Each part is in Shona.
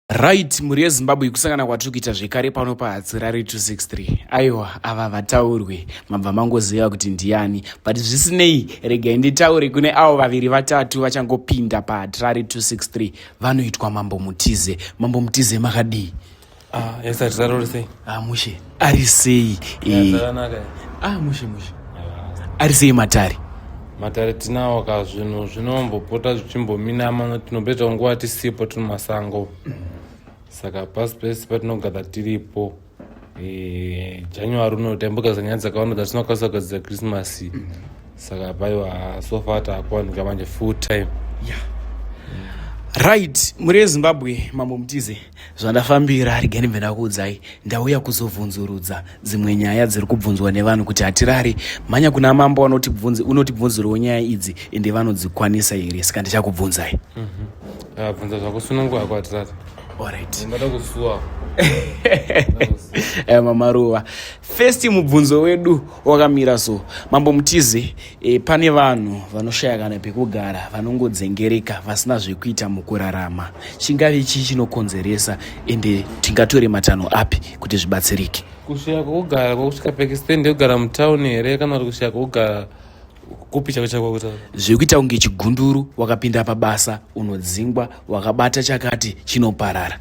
Right, muri yeZimbabwe kusangana kwatiri kuita zvekare pano paHatsirari 263. Aiwa, ava vataurwe mabva mangoziva kuti ndiani, but zvisinei regai nditaure kune avo vaviri vatatu vachangopinda paHatsirari 263 vanoitwa Mambo Mutize. Mambo Mutize makadii? Yes, Hatsirari sei? Mushe ari sei? Mushe ari sei matare? Matare tinawo ka zvinhu zvinombopota zvichimbominama, tinopedza nguva tisipo tiri mumasango. Saka pasi pese patinogara tiripo January unotambuka zanyaya dzakawanda dzatinokwanisa kugadzira Christmas. Saka paiwa so far taakuwanika manje full time. Right, muri yeZimbabwe Mambo Mutize, zvandafambira regai ndibve ndakuudzai ndauya kuzobvunzurudza dzimwe nyaya dziri kubvunzwa nevanhu kuti Hatirari mhanya kuna mambo unotibvunzirawo nyaya idzi ende vanodzikwanisa here, saka ndichakubvunzai. Bvunza zvakusunungura kwaTirari. Alright. Ndada kusuwa. Mamaruva. First mubvunzo wedu wakamira so. Mambo Mutize, pane vanhu vanoshaya kana pekugara, vanongodzengereka, vasina zvekuita mukurarama. Chingave chii chinokonzeresa ende tingatore matanho api kuti zvibatsirike? Kushaya kwokugara kwokusvika pekisitendi yekugara mutauni here kana kuti kushaya kwokugara kupi chako kwakuta? Zvekuita kunge chigunduru, wakapinda pabasa, unodzingwa, wakabata chakati chinoparara.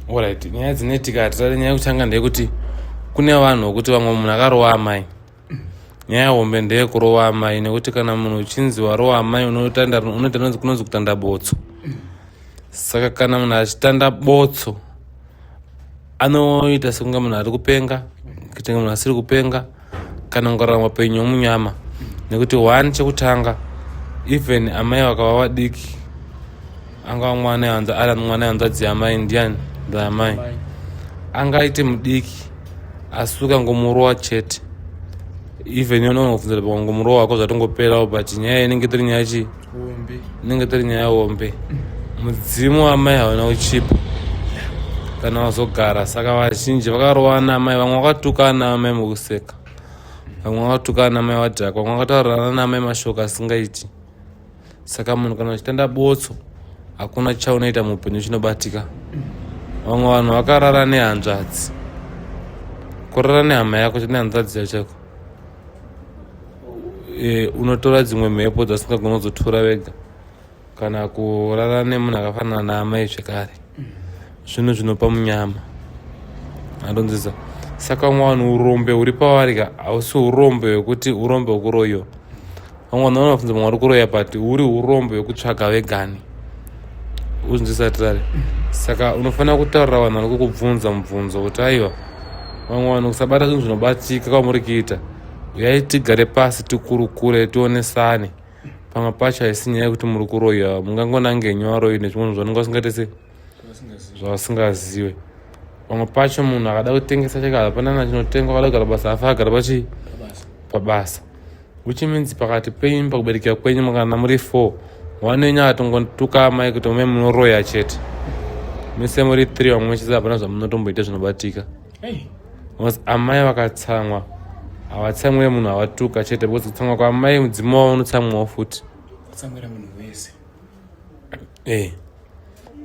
Alright, nyaya dzinoitika Hatirari, nyaya yekutanga ndeyekuti kune vanhu vokuti vamwe munhu akarowa amai. Nyaya hombe ndeyekurowa amai, nekuti kana munhu uchinzi warowa amai kunonzi kutanda botso. Saka kana munhu achitanda botso anoita sekunge munhu ari kupenga, kuitenga munhu asiri kupenga, kana kungarama upenyu hwomunyama. Nekuti one, chekutanga, even amai vakava vadiki, angava mwana yanza ari mwana yanza dziamai ndiani ndaamai, angaite mudiki asuka ngomurowa chete, even yononobvunzira pangomurowa wako zvatongoperawo, but nyaya inenge tori nyaya chi inenge tori nyaya hombe. Mudzimu wamai hauna uchipo kana wazogara. Saka vazhinji vakarowana amai, vamwe vakatukana amai mukuseka, vamwe vakatukana amai vadhakwa, vamwe vakataurirana naamai mashoko asingaiti. Saka munhu kana uchitanda botso hakuna chaunoita muupenyu chinobatika. Vamwe vanhu vakarara nehanzvadzi. Kurara nehama yako nehanzvadzi yachako, unotora dzimwe mhepo dzasingagona kuzotora vega, kana kurara nemunhu akafanana naamai zvekare, zvinhu zvinopa munyama, andonzisa. Saka vamwe vanhu urombe huri pavari hausi urombe hwekuti urombe hwekuroyiwa. Vamwe vanhu vanobvunza vamwe vari kuroya, but huri urombe hwekutsvaga vegani. Uzvinzisa Hatirari. Saka unofanira kutaurira vanhu vari kukubvunza mubvunzo kuti aiwa, vamwe vanhu kusabata zvinhu zvinobatika kwamuri kuita, uyai tigare pasi tikurukure tionesane. Pamwe pacho haisi nyaya yekuti muri kuroyiwa, mungangonange nyawaro ine zvimwe zvanenge vasingatese zvavasingazive. Pamwe pacho munhu akada kutengesa chake hapana chinotengwa, akada kugara basa afa agara pabasa. Which means pakati penyu pakuberekera kwenyu kana muri 4, one wenyu akatongotuka amai kuti ume munoroya chete. Mise muri 3 vamwe chete hapana zvamunotomboita zvinobatika. Amai vakatsamwa, havatsamwire munhu avatuka chete, because kutsamwa kwaamai mudzimu wavo unotsamwawo futi. Kutsamwira munhu wese.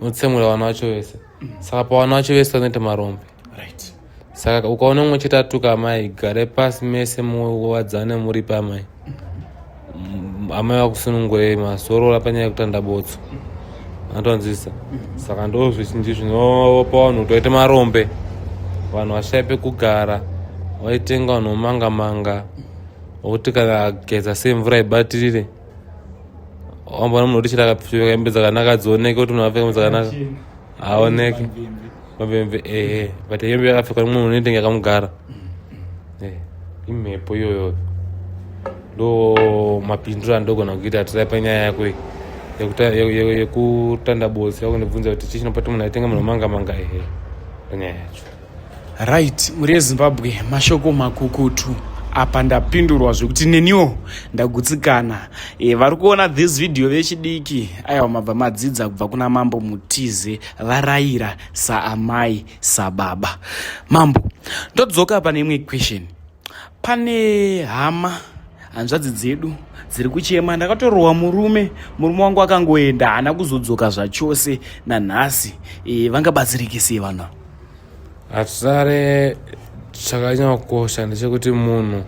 Unotsamwira vana vacho vese. Saka pavana vacho vese vanoita marombe. Right. Saka ukaona mumwe chete atuka amai, gare pasi mese muwadzane muri paamai. Amai vakusunungurei mazorora panyaya yekutanda botso. Antonzisa. Saka ndo zvizhinji zvinopa vanhu kuti vaite marombe, vanhu vashaye pekugara, vaitenga vanhu vomanga-manga, vokuti kana geza sei mvura ibatirire. Wambona munhu kuti chete akapfeka hembe dzakanaka dzioneke, kuti munhu akapfeka hembe dzakanaka haoneke. Mabhembe but hembe yakapfekwa nemumwe munhu unenge akamugara. Imhepo iyoyo. Ndo mapindiro andogona kuita Hatirari panyaya yako yekutanda botso. Yakundibvunza kuti chii chinopata munhu aitenga munhu manga-manga panyaya yacho. Right, muri yeZimbabwe mashoko makukutu apa ndapindurwa zvekuti neniwo ndagutsikana. Vari kuona this video vechidiki, aiwa mabva madzidza kubva kuna Mambo Mutize, varayira saamai sababa. Mambo, ndodzoka pane imwe question. Pane hama hanzvadzi dzedu dziri kuchema, ndakatorohwa murume wangu akangoenda, haana kuzodzoka zvachose nanhasi. Vangabatsirikisei vanhu? Hatizare chakanyanya kukosha ndechekuti munhu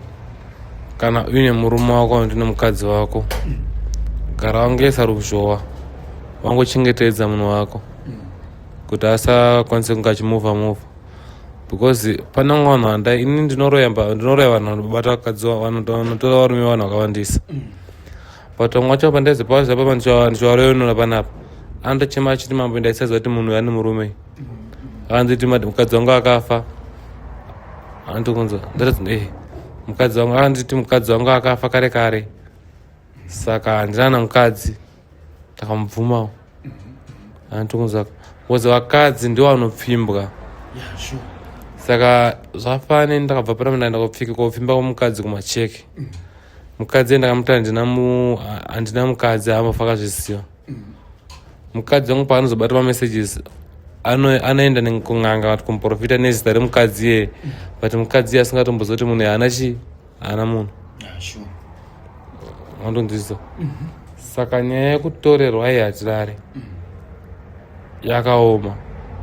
kana uine murume wako ndine mukadzi wako, gara wangoisa ruzhowa, wangochengetedza munhu wako kuti asakwanise kunge achimuvha, because pane umwe vanhu handai ini ndinoroya vanhu vanobata vakadzi vanotora varume vanhu vakawandisa, but vamwe vacho pandaizi pazapa ndichivaroyonora panapa anotochema achiti mambo ndaisaziva kuti munhu ane murume, akanziti mukadzi wangu akafa, andikunzwa ndati mukadzi wangu akanditi mukadzi wangu akafa kare, saka handina namukadzi, takamubvumawo. Andikunzwa because vakadzi ndiwo vanopfimbwa, saka zvafane ndakabva pana ndaenda kopfimba kwomukadzi kumacheke. Mukadzi endakamuta handina mukadzi, haambofa akazviziva. Mukadzi wangu paanozobata pamessages anoenda kung'anga kuti kumuprofita nezita remukadzi iyeye, but mukadzi iye asingatombozwa kuti munhu haana munhu. Wandonzwisisa? Saka nyaya yekutorerwa iyi hatirare yakaoma,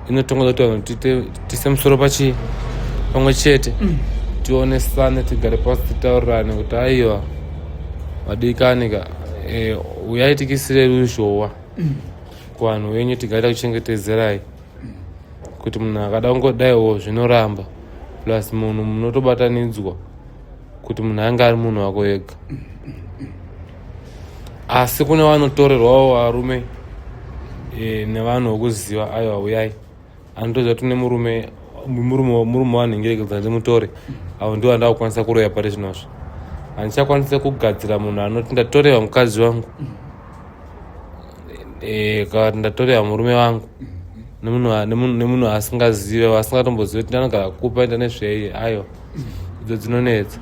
inotongoza kuti vanhu tise musoro pamwe chete, tionesane, tigare pasi titaurirane kuti aiwa madikanika, uyai tikisire ruzhowa kuvanhu venyu, tigaita kuchengetedzerai kuti munhu akada kungodaiwo zvinoramba, plus munhu munotobatanidzwa kuti munhu ange ari munhu wako ega. Asi kune vanotorerwawo varume nevanhu vokuziva, aiwa uyai anotoziva kuti murume wanhengerekedza ndimutore, avo ndivo vandava kukwanisa kuroya pari zvinozvo. Handichakwanisa kugadzira munhu anoti ndatorerwa mukadzi wangu kana ndatorerwa murume wangu nemunhu asingazive, asingatombozive kuti ndanogara kupa enda nezvei, aiwa idzo dzinonetsa.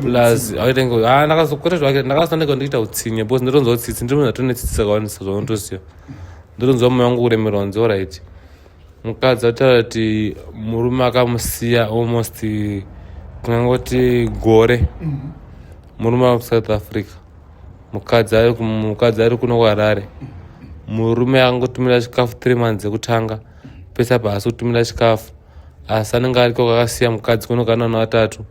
Plus ndakazoneka ndiita utsinye, because ndotonzwa kuti tsitsi ndiri munhu atonetsitsi akawandisa zvaunotoziva. Ndotonzwa mume wangu kuremerwa nzi alright, mukadzi ataura kuti murume akamusiya almost kungangoti gore, murume ari kuSouth Africa, mukadzi ari kuno kuHarare. Murume akangotumira chikafu 3 months ekutanga, pesa paasi kutumira chikafu, asi anenge ariko akasiya mukadzi kuno kana vanhu vatatu.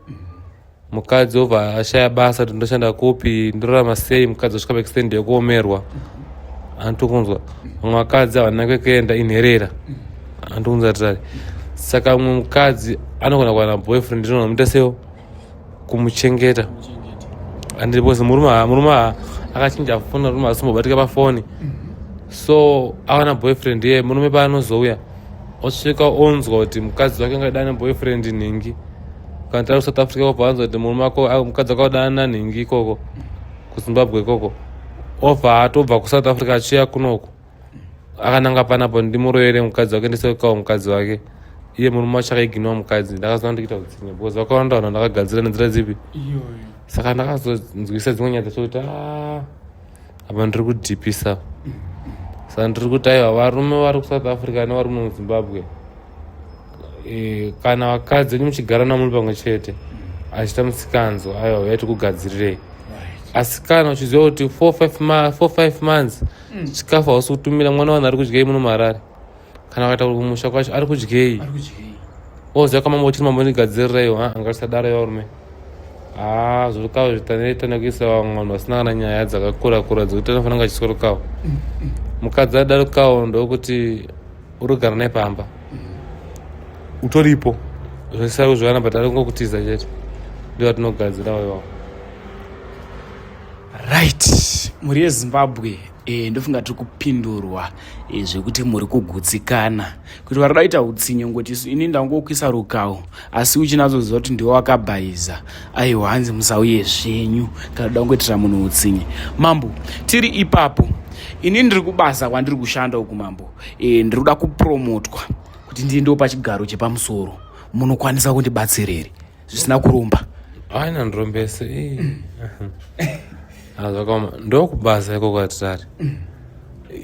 Mukadzi obva ashaya basa kuti ndoshanda kupi, ndorarama sei, mukadzi asvika paextend yekuomerwa. Andikunzwa vamwe vakadzi havana kwekuenda inherera, andikunzwa tirari. Saka mumwe mukadzi anogona kuwana boyfriend inomuita sewo kumuchengeta, because murume akachinja foni, murume asimbobatika pafoni, so awana boyfriend iye. Murume paanozouya osvika onzwa kuti mukadzi wake angadana boyfriend nhingi, kana tari kuSouth Africa obva anzwa kuti mukadzi wake akadana nhingi ikoko kuZimbabwe ikoko, atobva kuSouth Africa achiuya kunoko akananga panapo ndimuroyere mukadzi wake ndisekawo mukadzi wake, iye murume wacho akaiginwa mukadzi. Ndakazova ndichiita kutsinye because vakawanda vanhu ndakagadzira nenzira dzipi, saka ndakazonzwisa dzimwe nyaya dzachoti apa ndiri kudhipisa. Saka ndiri kuti aiwa varume vari kuSouth Africa nevarume muZimbabwe, kana vakadzi venyu muchigara namuri pamwe chete achiita musikanzo, aiwa uyai tikugadzirirei. Asi kana uchiziva kuti 4-5 months chikafu hausi kutumira, mwana wanhu ari kudyei muno muHarare, kana wakaita kumusha kwacho ari kudyei, oziva kamambo uchiti mambo ndigadzirireiwo, angatisadaro varume. Zvorukawo zvitaneta nekuisa vamwe vanhu vasina kana nyaya dzakakura dzekuti anofanira kunge achisorokawo. Mukadzi adarukawo ndokuti uri kugara naye pamba, utoripo, zvosara kuzvivana but ari kungokutiza chete, ndiwo atinogadzirawo iwawo. Right, muri yeZimbabwe ndofunga tiri kupindurwa zvekuti muri kugutsikana, kuti vari kudaita utsinye ngoti isu ini ndangokuisa rukawo, asi uchinatsoziva kuti ndiwo wakabhayiza, aiwa hanzi musauye zvenyu kana kuda kungoitira munhu utsinye. Mambo, tiri ipapo, ini ndiri kubasa kwandiri kushanda uku mambo, ndiri kuda kupromotwa kuti ndiendewo pachigaro chepamusoro, munokwanisa kundibatsirere zvisina kurumba? Aina ndirombese zvakaoma ndokubasa ikoko atitari.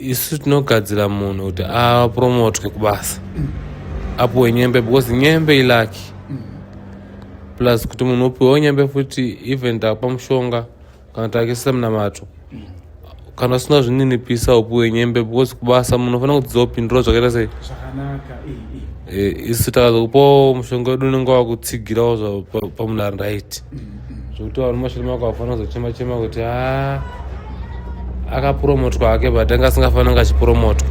Isu tinogadzira munhu kuti apromotwe kubasa, apuwe nyembe, because nyembe ilaki. plus kuti munhu upiwa unyambe futi even ndapa mushonga kana takisisa munamato kana usina zvininipisa upiwe nyembe because kubasa munhu unofanira kudzidzira kupindura zvakaita sei isu takazokupawo mushonga wedu unenge wakutsigirawo pamunhu right zvokuti vanhu mashure mako vafanira kuzochema kuti akapromotwa ake but anga asingafanira kunge achipromotwa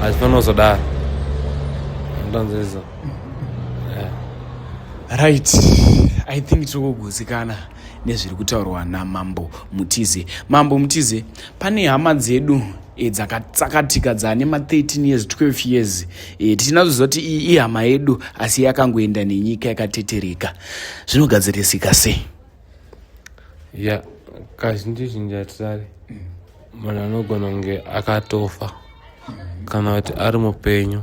achifanira kuzodaro ndanzisa right. I think tokuguzikana nezviri kutaurwa naMambo Mutize. Mambo Mutize, pane hama dzedu dzakatsakatika dzane 13 years 12 years tichinazoziva kuti iyi ihama yedu asi yakangoenda nenyika yakatetereka. Zvinogadzirisika sei? Kazhinji hatirari munhu anogona kunge akatofa kana kuti ari mupenyu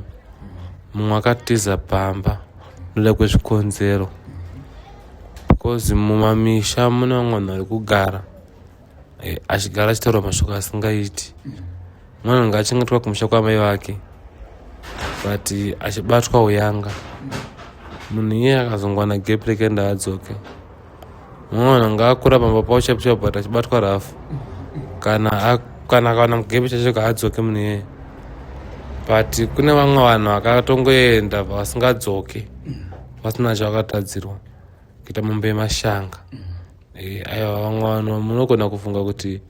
mumwe akatiza pamba noda kwezvikonzero because mumamisha mune vamwe vanhu vari kugara achigara achitaura mashoko asingaiti. Mwana nga achengetwa kumusha kwamai vake but achibatwa uyanga munhu iye akazongwana gap rekuenda adzoke. Mwana nga akura pamba pawo chapicha but achibatwa rafu kana akawana mugepe chacho kaadzoke munhu iye but kune vamwe vanhu vakatongoenda vasingadzoke vasina chavakatadzirwa kuita mumbe mashanga. Aiwa vamwe vanhu munogona kufunga kuti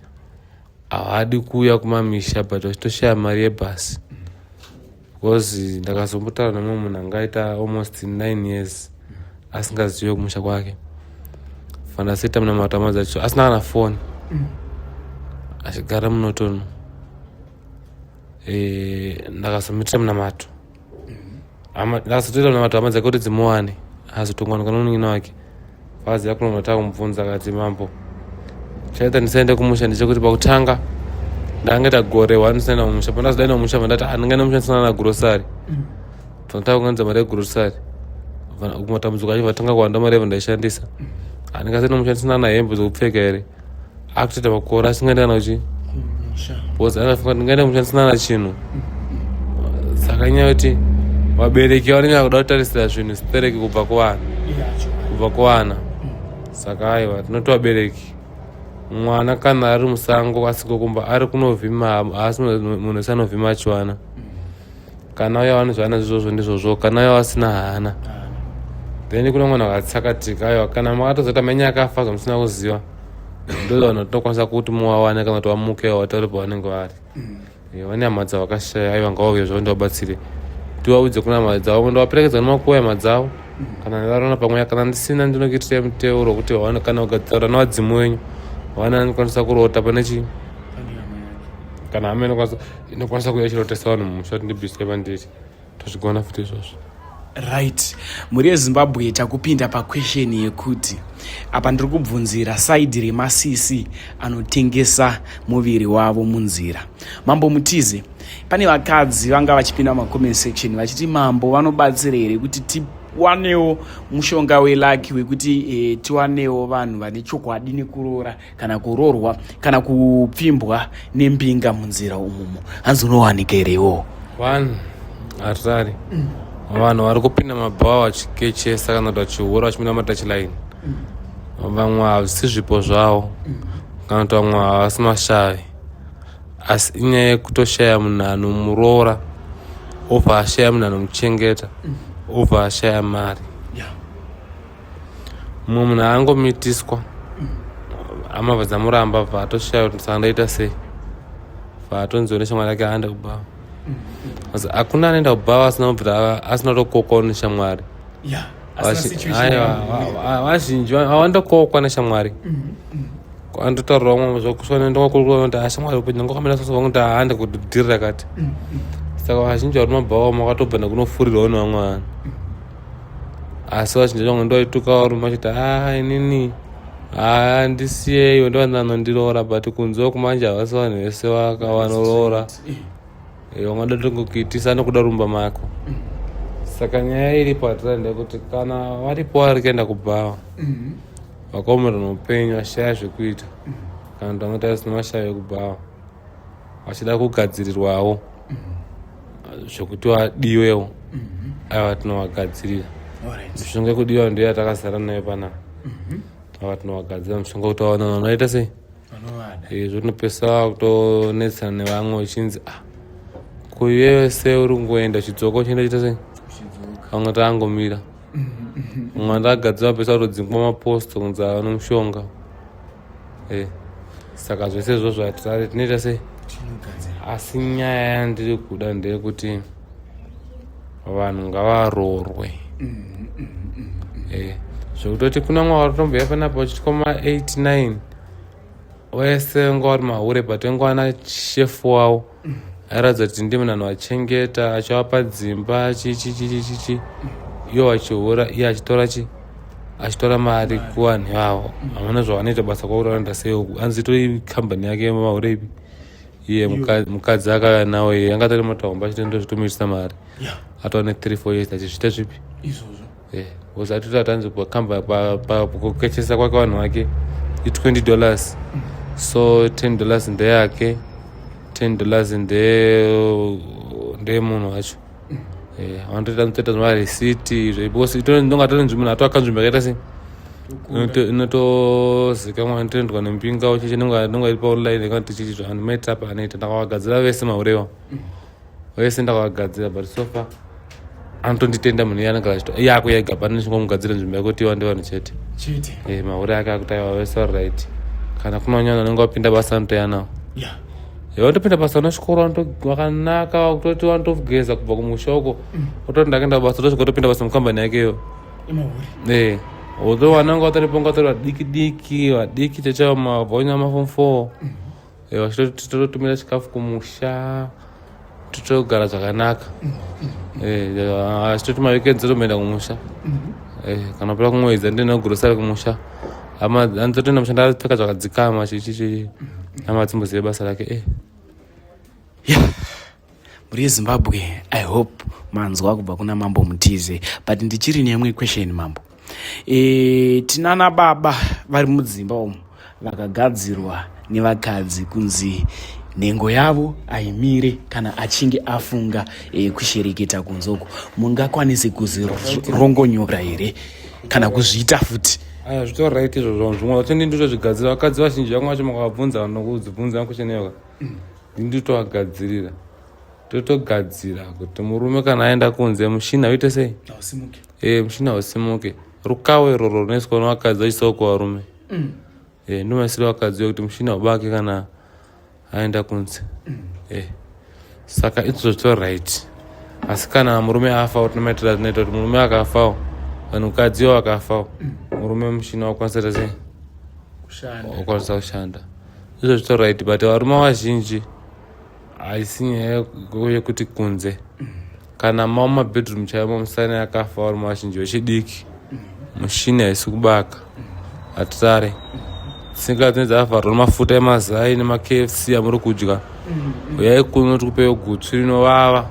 havadi kuuya kumamisha but vachitoshaya mari yebhasi because ndakazombotaura nemumwe munhu angaita almost 9 years asingaziviwe kumusha kwake fandasita muna matama dzacho asina kana foni achigara munotono. Ndakazomitira munamato ndakazotoita munamato hama dzake kuti dzimuwane azotongwana kanoningina wake vazi yakunomata kumubvunza akati mambo chaita ndisaende kumusha ndechekuti pakutanga ndaangeta gore 1 ndisaenda kumusha pandazodaenda kumusha vandati ndingaenda kumusha ndisina na grocery panotaka kuganza mari yegrocery kumatambudziko acho vatanga kuwanda mari yevandaishandisa ndingasaenda kumusha ndisina na hembe dzokupfeka here akutoita makore asingaenda kana kuchi because akafunga ndingaenda kumusha ndisina na chinhu saka nyaya kuti vabereki vanenge vakuda kutarisira zvinhu sipereki kubva kuwana saka aiwa tinoti vabereki mwana kana ari musango asikokumba ari kunovhima asi munhu sanovhima achiwana kana uya vanhu zvana zvizvozvo ndizvozvo kana uya vasina hana then kuna mwana akatsakatika aiwa kana makatozoita menya akafa zvamusina kuziva ndo vanhu tinokwanisa kuti muwawane kana kuti vamuke vatauri pavanenge vari vane hama dzavo vakashaya aiwa ngavauye zvavo ndivabatsire tivaudze kuna hama dzavo ndovaperekedza nemakuwa hama dzavo kana ndivarona pamwe kana ndisina ndinokuitira mutero kuti vaone kana kugadzira navadzimu wenyu vaone anokwanisa kurota pane chii kana hama inokwanisa kuuya chirotesa vanhu mumusha kuti ndibviswe pandiri tozvigona futi izvozvo. Right. Muri yeZimbabwe takupinda paquestion yekuti apa ndiri kubvunzira saidi remasisi anotengesa muviri wavo munzira. Mambo Mutize, pane vakadzi vanga vachipinda mumacomment section vachiti mambo vanobatsira here kuti tiwanewo mushonga welaki wekuti tiwanewo vanhu vane chokwadi nekurora kana kurorwa kana kupfimbwa nembinga munzira umumo hanzi unowanika herewo? One hatirari vanhu vari kupinda mabhawa vachikechesa kana kuti vachihura vachipinda matachilaini vamwe havisi zvipo zvavo kana kuti vamwe havasi mashavi asi inyaya yekutoshaya munhu anomuroora obva ashaya munhu anomuchengeta obva ashaya mari. Mumwe munhu aangomitiswa amabva dzamuramba bva atoshaya kuti saka ndaita sei bva atonziwa neshamwari yake aenda kubhawa asi hakuna anoenda kubhawa asina kubvira asina kutokokwa neshamwari. Vazhinji havandokokwa neshamwari andotaurira vamwe zvokusvanendokakurikuti ashamwari kuti ndangokamira sosova kuti haande kuti dhiri rakati saka vazhinji vari mabhawa makatobva nekunofurirawo nevamwe vanhu asi vazhinji vamwe ndoaituka varume vachiti inini ndisiyeiwo ndovananondiroora but kunzewo kumanje havasi vanhu vese vakavanorora vamwe datongokuitisa nokuda rumba mako saka nyaya iripo hatirari ndekuti kana varipo vari kuenda kubhawa vakaomerwa noupenyu vashaya zvekuita kana kuti vangoti asina mashavi ekubhawa vachida kugadzirirwawo zvokuti vadiwewo aiva tinovagadzirira mishonga yekudiwa ndiyo yatakazara nayo panapa. Ava tinovagadzira mishonga kuti vaona unoita sei zvinopesa kutonetsana nevamwe uchinzi kuyese uri kungoenda chidzoka uchienda chita sei vamwe taangomira umwe andagadzira pesa kutodzingwa maposto kunzi ava nomushonga. Saka zvese izvozvo hatirari tinoita sei. Asi nyaya yandiri kuda ndeyekuti vanhu ngavaroorwe. Zvekutoti kuna mwa waritomboya panapa uchitykoma 89 wese nga vari mahure but wengawana shefu wavo airatidza kuti ndi munhu achengeta achivapa dzimba chichi iyo vachihura iye achitora mari kuvanhu ivavo. Hamuna zvavanoita basa kwakuti vanoenda sei uku. Anzi tori kambani yake yemahure ipi iye mukadzi akauya nawo iye angatori motahomba achitendo zvitomuitisa mari ataone 3-4 years achizvita zvipi uzatoti atanzi pakukechesa kwake vanhu vake $20 so $10 ndeyake $10 ndemunhu wacho. Vanotoita zvimaresiti ndongatori nzvimbo atoakanzvimbo yakaita sei inotozikamwa inotoendwa nembinga uchichi nonga iri paonline kana tichichi zvanhu maita apa anoita ndakavagadzira vese maureva vese ndakavagadzira but so far anotonditenda munhu iye anenge achito iye ako yega pane chingomugadzira nzvimbo yekuti iwa ndivanhu chete mahure ake akutaiwa vese alright. Kana kuna unyana unenge wapinda basa anotoya nawo watopinda basa unosvikora wakanaka kutoti wanotogeza kubva kumusha uko utoti ndakaenda basa utosvika utopinda basa mukambani yakeyo although vananga vatoripo ngatori vadiki chechavo mabvonya maform 4 vachitotumira chikafu kumusha totogara zvakanaka achitoti maweekends totomboenda kumusha kana pera kumwedzi andina grosari kumusha anzotoenda mushanda apfeka zvakadzikama chichichi ama dzimbozive basa rake muri yeZimbabwe. I hope manzwa kubva kuna Mambo Mutize, but ndichiri neimwe question Mambo. Tinana baba vari mudzimba umu vakagadzirwa nevakadzi kunzi nhengo yavo aimire kana achinge afunga kushereketa kunzoko. Mungakwanise kuzvirongonyora here kana kuzviita futi? Zvitorit izvozvo zvimwe vatindi nditozvigadzira. Vakadzi vazhinji vamwe vacho makavabvunza vanokudzibvunza kusheni yoga nditotovagadzirira totogadzira kuti murume kana aenda kunze mushina uite sei mushina usimuke. Rukawe iroro runoiswa nevakadzi vachisawo kuvarume ndomaisiro vakadzi kuti mushina ubake kana aenda kunze. Saka izvo zvitorit. Asi kana murume afa tinomaitira zvinoita kuti murume akafawo vanhukadziwo vakafawo murume mushina wakwanisa sei wakwanisa kushanda. Izvo zvitorit but varume vazhinji haisi nyaya yekuti kunze kana mama mabedroom chaimo musana yakafa varume vazhinji vechidiki mushina haisi kubaka hatitare tsinga dzine dzavharwa nemafuta emazai nemakfc amuri kudya uyai kuno tikupewo gutsu rinovava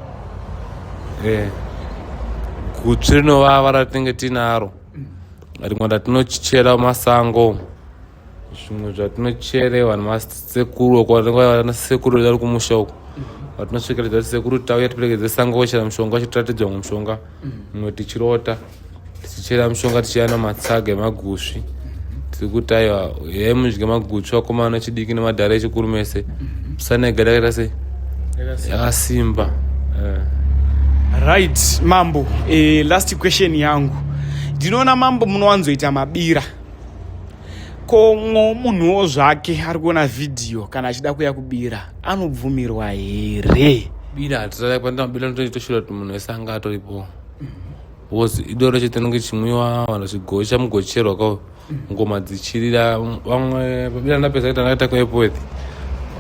gutsu rinovava ratinenge tinaro rimwe ratinochera masango zvimwe zvatinocherewa nemasekuru kwanasekuru vari kumusha uko vatinosvikeredza kuti sekuru tauya tiperekedze sango ochera mushonga chitiratidzwa mushonga mumwe tichirota tichichera mushonga tichiya namatsaga emagusvi tiri kuti aiwa yai mudye magutsu akomana chidiki nemadhara echikuru mese musana yega yakaita sei yakasimba. Right Mambo, last question yangu. Ndinoona Mambo munowanzoita mabira. Komwo munhuwo zvake ari kuona vhidhiyo kana achida kuya kubira anobvumirwa here? Bira hatirari pandamabira notitoshura kuti munhu wese anga atoripo because idoro chitenenge chimwiwa vanhu chigoho chamugocherwa kao ngoma dzichirira. Vamwe pabira ndapedza kuti angaita kuepoethi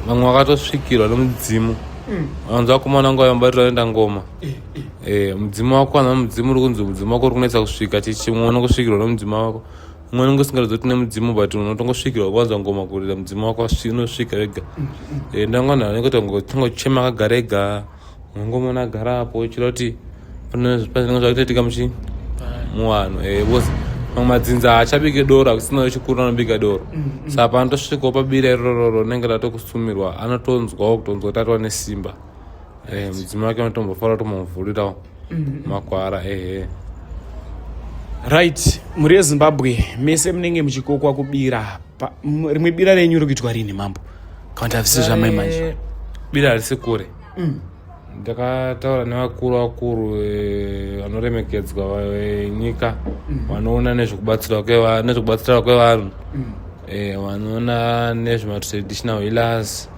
vamwe vakatosvikirwa nemudzimu vanzi vakomana ngo vambarira vaenda ngoma mudzimu wako ana mudzimu uri kunzi mudzimu wako uri kunetsa kusvika chichimwe unokusvikirwa nemudzimu wako umwe unenge usingarizoti nemudzimu but unotongosvikirwa kuwanza ngoma kurira mudzimu wako unosvika wega. Ndangwana nekuti tingochema akagara ega ngomona agara apo uchira kuti pane zvinenge zvakatoitika muchii muvanhu because mamwe madzinza haachabike doro akusina wechikuru anobika doro saka panotosvikawo pabira irororo rinenge ratokusumirwa anotonzwawo kutonzwa kuti atova nesimba mudzimu wake unotombofara tomuvhurirawo makwara Right, muri yeZimbabwe mese munenge muchikokwa kubira. Rimwe bira renyu rikuitwa rini mambo? Kana tavisi zvamai manje. Bira risi kure. Ndakataura nevakuru vanoremekedzwa venyika vanoona nezvekubatsirwa kwevanhu, vanoona nezvematraditional healers,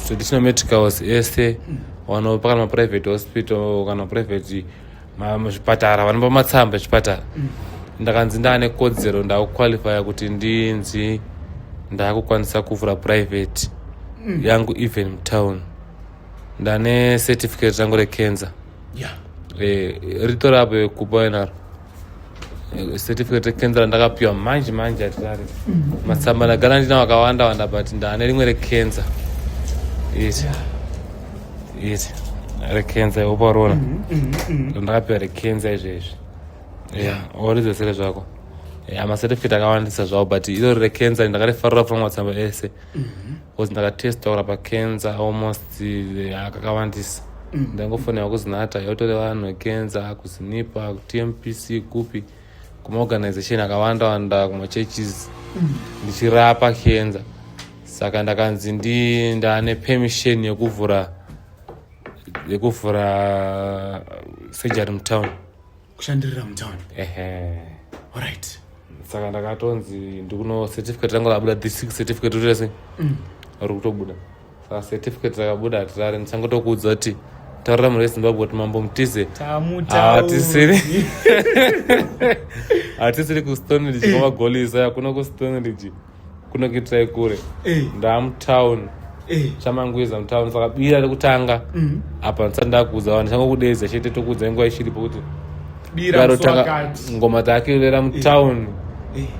traditional medicals ese, vanopa kana maprivate hospital kana private muzvipatara, vanopa matsamba echipatara. Ndakanzi ndaane kodzero ndakuqualifya kuti ndinzi ndakukwanisa kuvhura private yangu even mutown. Ndane certificate rangu recancer. Ritorapo kupa inaro certificate recancer ndakapiwa manje atirari. Matsamba ndagara ndina wakawanda but ndane rimwe recancer. Recancer oparona. Ndakapiwa recancer izvezvi. Orizvesere zvako. Amacertificate akawandisa zvavo but iro recancer ndakarifarira from matsamba ese. Because ndakatesta kurapa cancer almost akakawandisa. Ndangofonera kuzinata yotore vanhu cancer kuzinipa TMPC kupi kumaorganization akawanda kumachurches ndichirapa cancer. Saka ndakanzi ndane permission yekuvhura surgery mutown. Kushandirira mutown. Alright. Saka ndakatonzi ndikuno certificate rangu rabuda D6 certificate rese. Rikutobuda. Saka certificate rakabuda atirari ndichangotokuudza kuti taurira muri yeZimbabwe kuti mambo mutize. Hatisiri kuStonebridge kwamagolisa hakuna kuStonebridge. Kuno kuitirai kure. Ndamutown. Chamangwiza mutown. Saka bira rekutanga apa ndisati ndakuudza vanhu ndichangokudeedza chete tokuudza nguva ichiripo kuti bira mswakati ngoma dzake rera mutown.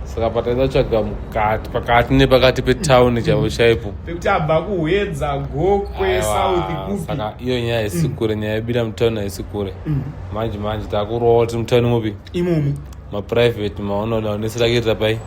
Saka pataisa tsvaga mukati pakati nepakati petown chavo chaipo pekuti abva kuhwedza gokwe south kupi. Saka iyo nyaya isi kure, nyaya yebira mutown haisi kure. Manje takurowa kuti mutown mupi imomo maprivate maonesera kuitira pai